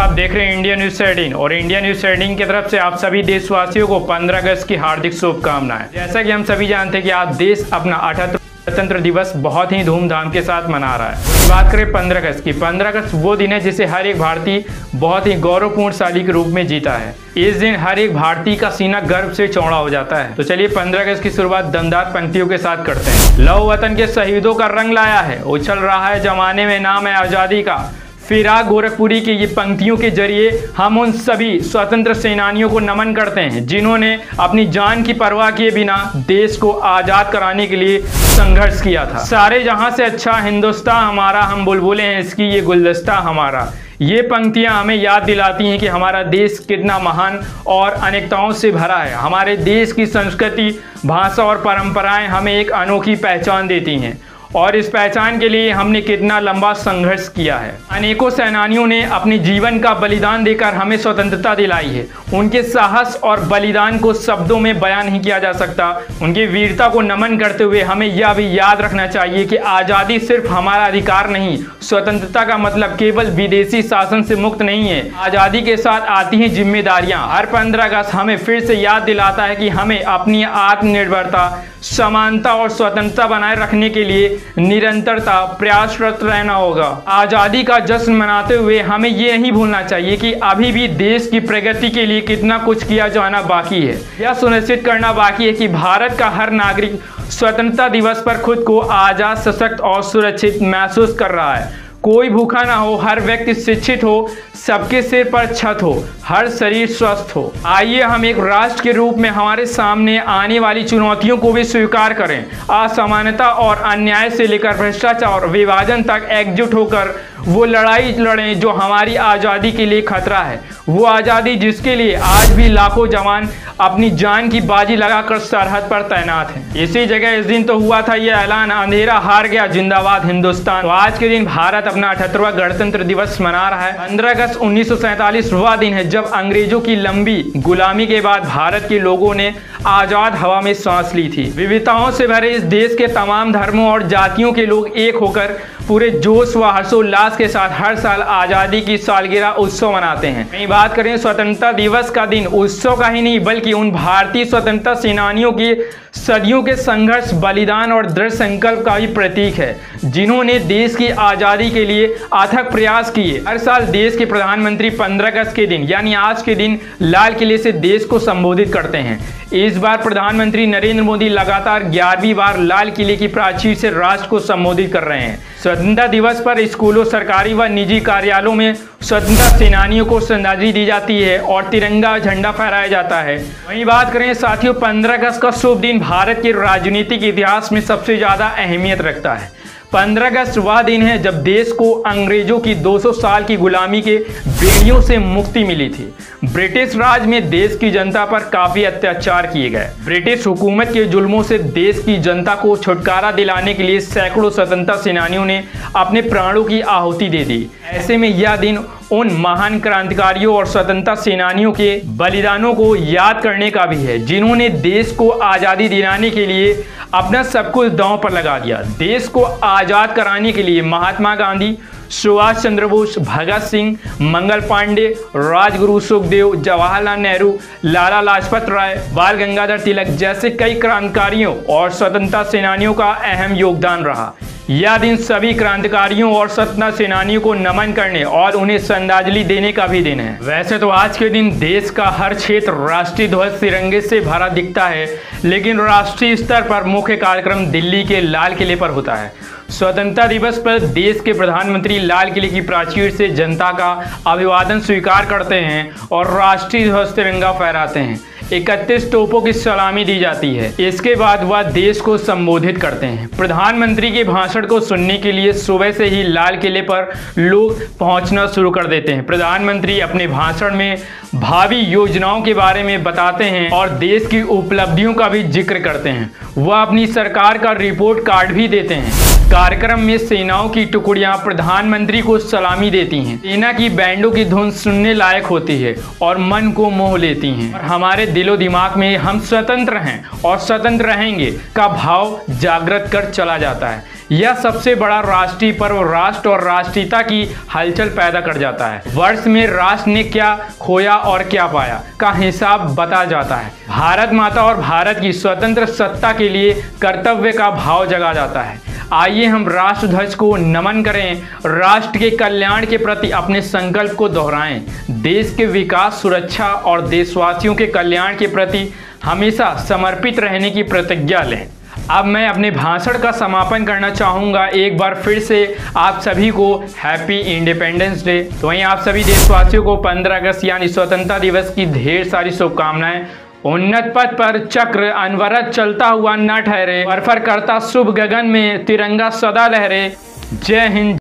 आप देख रहे हैं इंडिया न्यूज 18 और इंडिया न्यूज 18 की तरफ से आप सभी देशवासियों को 15 अगस्त की हार्दिक शुभकामनाएं। जैसा कि हम सभी जानते हैं कि आज देश अपना 78वां गणतंत्र दिवस बहुत ही धूमधाम के साथ मना रहा है। बात करें 15 अगस्त की, 15 अगस्त वो दिन है जिसे हर एक भारतीय बहुत ही गौरवपूर्णशाली के रूप में जीता है। इस दिन हर एक भारतीय का सीना गर्व से चौड़ा हो जाता है। तो चलिए 15 अगस्त की शुरुआत दमदार पंक्तियों के साथ करते हैं। लौ वतन के शहीदों का रंग लाया है, उछल रहा है जमाने में नाम है आज़ादी का। फिराक गोरखपुरी की ये पंक्तियों के जरिए हम उन सभी स्वतंत्र सेनानियों को नमन करते हैं जिन्होंने अपनी जान की परवाह किए बिना देश को आज़ाद कराने के लिए संघर्ष किया था। सारे जहां से अच्छा हिंदुस्तान हमारा, हम बुलबुलें हैं इसकी ये गुलदस्ता हमारा। ये पंक्तियां हमें याद दिलाती हैं कि हमारा देश कितना महान और अनेकताओं से भरा है। हमारे देश की संस्कृति, भाषा और परंपराएं हमें एक अनोखी पहचान देती हैं और इस पहचान के लिए हमने कितना लंबा संघर्ष किया है। अनेकों सेनानियों ने अपने जीवन का बलिदान देकर हमें स्वतंत्रता दिलाई है। उनके साहस और बलिदान को शब्दों में बयान नहीं किया जा सकता। उनकी वीरता को नमन करते हुए हमें यह भी याद रखना चाहिए कि आज़ादी सिर्फ हमारा अधिकार नहीं, स्वतंत्रता का मतलब केवल विदेशी शासन से मुक्त नहीं है। आज़ादी के साथ आती हैं जिम्मेदारियां। हर 15 अगस्त हमें फिर से याद दिलाता है कि हमें अपनी आत्मनिर्भरता, समानता और स्वतंत्रता बनाए रखने के लिए निरंतरता प्रयासरत रहना होगा। आज़ादी का जश्न मनाते हुए हमें ये नहीं भूलना चाहिए कि अभी भी देश की प्रगति के लिए कितना कुछ किया जाना बाकी है। यह सुनिश्चित करना बाकी है कि भारत का हर नागरिक स्वतंत्रता दिवस पर खुद को आज़ाद, सशक्त और सुरक्षित महसूस कर रहा है। कोई भूखा ना हो, हर व्यक्ति शिक्षित हो, सबके सिर पर छत हो, हर शरीर स्वस्थ हो। आइए हम एक राष्ट्र के रूप में हमारे सामने आने वाली चुनौतियों को भी स्वीकार करें। असमानता और अन्याय से लेकर भ्रष्टाचार और विभाजन तक एकजुट होकर वो लड़ाई लड़ें जो हमारी आज़ादी के लिए खतरा है। वो आज़ादी जिसके लिए आज भी लाखों जवान अपनी जान की बाजी लगाकर सरहद पर तैनात हैं। इसी जगह इस दिन तो हुआ था ये ऐलान, अंधेरा हार गया, जिंदाबाद हिंदुस्तान। तो आज के दिन भारत अपना 78वां गणतंत्र दिवस मना रहा है। 15 अगस्त 1947 वह दिन है जब अंग्रेजों की लंबी गुलामी के बाद भारत के लोगों ने आज़ाद हवा में सांस ली थी। विविधताओं से भरे इस देश के तमाम धर्मों और जातियों के लोग एक होकर पूरे जोश व हर्षोल्लास के साथ हर साल आज़ादी की सालगिरह उत्सव मनाते हैं। वहीं बात करें स्वतंत्रता दिवस का दिन उत्सव का ही नहीं बल्कि उन भारतीय स्वतंत्रता सेनानियों की सदियों के संघर्ष, बलिदान और दृढ़ संकल्प का भी प्रतीक है जिन्होंने देश की आज़ादी के लिए अथक प्रयास किए। हर साल देश के प्रधानमंत्री 15 अगस्त के दिन यानी आज के दिन लाल किले से देश को संबोधित करते हैं। इस बार प्रधानमंत्री नरेंद्र मोदी लगातार 11वीं बार लाल किले की प्राचीर से राष्ट्र को संबोधित कर रहे हैं। स्वतंत्रता दिवस पर स्कूलों, सरकारी व निजी कार्यालयों में स्वतंत्रता सेनानियों को श्रद्धांजलि दी जाती है और तिरंगा झंडा फहराया जाता है। वहीं बात करें साथियों, 15 अगस्त का शुभ दिन भारत के राजनीतिक इतिहास में सबसे ज्यादा अहमियत रखता है। 15 अगस्त वह दिन है जब देश को अंग्रेजों की 200 साल की गुलामी के बेड़ियों से मुक्ति मिली थी। ब्रिटिश राज में देश की जनता पर काफी अत्याचार किए गए। ब्रिटिश हुकूमत के जुल्मों से देश की जनता को छुटकारा दिलाने के लिए सैकड़ों स्वतंत्रता सेनानियों ने अपने प्राणों की आहुति दे दी। ऐसे में यह दिन उन महान क्रांतिकारियों और स्वतंत्रता सेनानियों के बलिदानों को याद करने का भी है जिन्होंने देश को आज़ादी दिलाने के लिए अपना सब कुछ दांव पर लगा दिया। देश को आज़ाद कराने के लिए महात्मा गांधी, सुभाष चंद्र बोस, भगत सिंह, मंगल पांडे, राजगुरु सुखदेव, जवाहरलाल नेहरू, लाला लाजपत राय, बाल गंगाधर तिलक जैसे कई क्रांतिकारियों और स्वतंत्रता सेनानियों का अहम योगदान रहा। यह दिन सभी क्रांतिकारियों और स्वतंत्रता सेनानियों को नमन करने और उन्हें श्रद्धांजलि देने का भी दिन है। वैसे तो आज के दिन देश का हर क्षेत्र राष्ट्रीय ध्वज तिरंगे से भरा दिखता है, लेकिन राष्ट्रीय स्तर पर मुख्य कार्यक्रम दिल्ली के लाल किले पर होता है। स्वतंत्रता दिवस पर देश के प्रधानमंत्री लाल किले की प्राचीर से जनता का अभिवादन स्वीकार करते हैं और राष्ट्रीय ध्वज तिरंगा फहराते हैं। 31 तोपों की सलामी दी जाती है। इसके बाद वह देश को संबोधित करते हैं। प्रधानमंत्री के भाषण को सुनने के लिए सुबह से ही लाल किले पर लोग पहुंचना शुरू कर देते हैं। प्रधानमंत्री अपने भाषण में भावी योजनाओं के बारे में बताते हैं और देश की उपलब्धियों का भी जिक्र करते हैं। वह अपनी सरकार का रिपोर्ट कार्ड भी देते हैं। कार्यक्रम में सेनाओं की टुकड़ियां प्रधानमंत्री को सलामी देती हैं। सेना की बैंडों की धुन सुनने लायक होती है और मन को मोह लेती हैं और हमारे दिलो दिमाग में हम स्वतंत्र हैं और स्वतंत्र रहेंगे का भाव जागृत कर चला जाता है। यह सबसे बड़ा राष्ट्रीय पर्व राष्ट्र और राष्ट्रीयता की हलचल पैदा कर जाता है। वर्ष में राष्ट्र ने क्या खोया और क्या पाया का हिसाब बताया जाता है। भारत माता और भारत की स्वतंत्र सत्ता के लिए कर्तव्य का भाव जगा जाता है। आइए हम राष्ट्र ध्वज को नमन करें, राष्ट्र के कल्याण के प्रति अपने संकल्प को दोहराएं, देश के विकास, सुरक्षा और देशवासियों के कल्याण के प्रति हमेशा समर्पित रहने की प्रतिज्ञा लें। अब मैं अपने भाषण का समापन करना चाहूँगा। एक बार फिर से आप सभी को हैप्पी इंडिपेंडेंस डे। तो वहीं आप सभी देशवासियों को 15 अगस्त यानी स्वतंत्रता दिवस की ढेर सारी शुभकामनाएं। उन्नत पथ पर चक्र अनवरत चलता हुआ न ठहरे, फरफर करता शुभ गगन में तिरंगा सदा लहरे। जय हिंद।